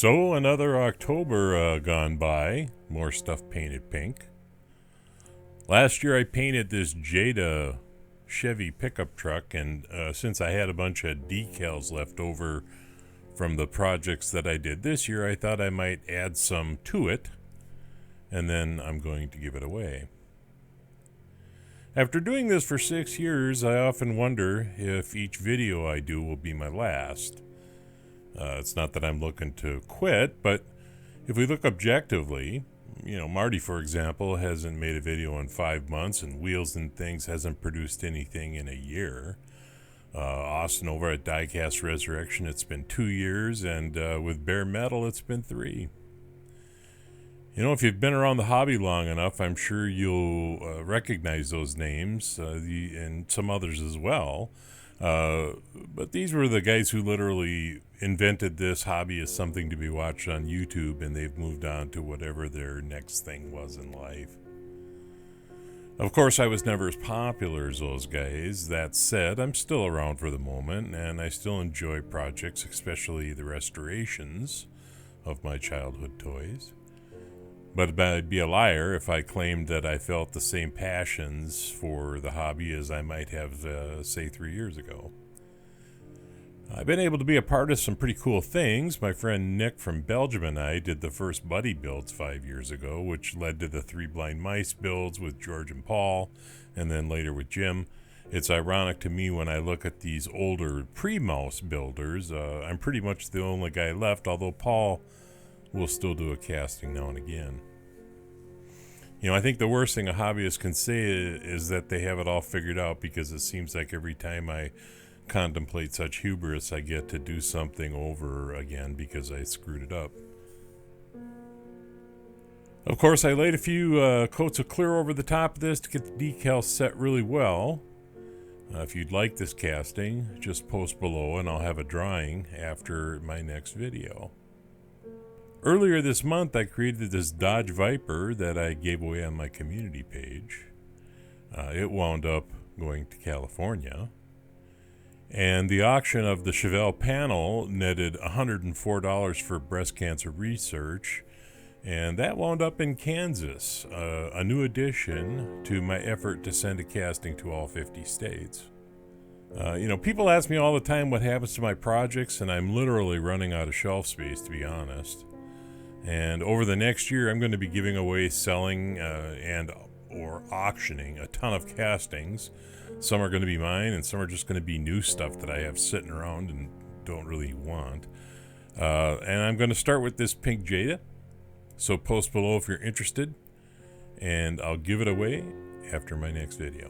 So another October gone by, more stuff painted pink. Last year I painted this Jada Chevy pickup truck, and since I had a bunch of decals left over from the projects that I did this year, I thought I might add some to it, and then I'm going to give it away. After doing this for 6 years, I often wonder if each video I do will be my last. It's not that I'm looking to quit, but if we look objectively, Marty, for example, hasn't made a video in 5 months, and Wheels and Things hasn't produced anything in a year. Austin over at Diecast Resurrection, it's been 2 years, and with Bare Metal, it's been 3. If you've been around the hobby long enough, I'm sure you'll recognize those names, and some others as well. But these were the guys who literally invented this hobby as something to be watched on YouTube, and they've moved on to whatever their next thing was in life. Of course, I was never as popular as those guys. That said, I'm still around for the moment, and I still enjoy projects, especially the restorations of my childhood toys. But I'd be a liar if I claimed that I felt the same passions for the hobby as I might have, say, 3 years ago. I've been able to be a part of some pretty cool things. My friend Nick from Belgium and I did the first Buddy builds 5 years ago, which led to the 3 Blind Mice builds with George and Paul, and then later with Jim. It's ironic to me when I look at these older pre-mouse builders. I'm pretty much the only guy left, although Paul will still do a casting now and again. I think the worst thing a hobbyist can say is that they have it all figured out, because it seems like every time I contemplate such hubris, I get to do something over again because I screwed it up. Of course, I laid a few coats of clear over the top of this to get the decal set really well. If you'd like this casting, just post below and I'll have a drawing after my next video. Earlier this month, I created this Dodge Viper that I gave away on my community page. It wound up going to California. And the auction of the Chevelle panel netted $104 for breast cancer research. And that wound up in Kansas, a new addition to my effort to send a casting to all 50 states. People ask me all the time what happens to my projects, and I'm literally running out of shelf space, to be honest. And over the next year, I'm going to be giving away, selling, or auctioning a ton of castings. Some are going to be mine, and some are just going to be new stuff that I have sitting around and don't really want. And I'm going to start with this pink Jada. So post below if you're interested, and I'll give it away after my next video.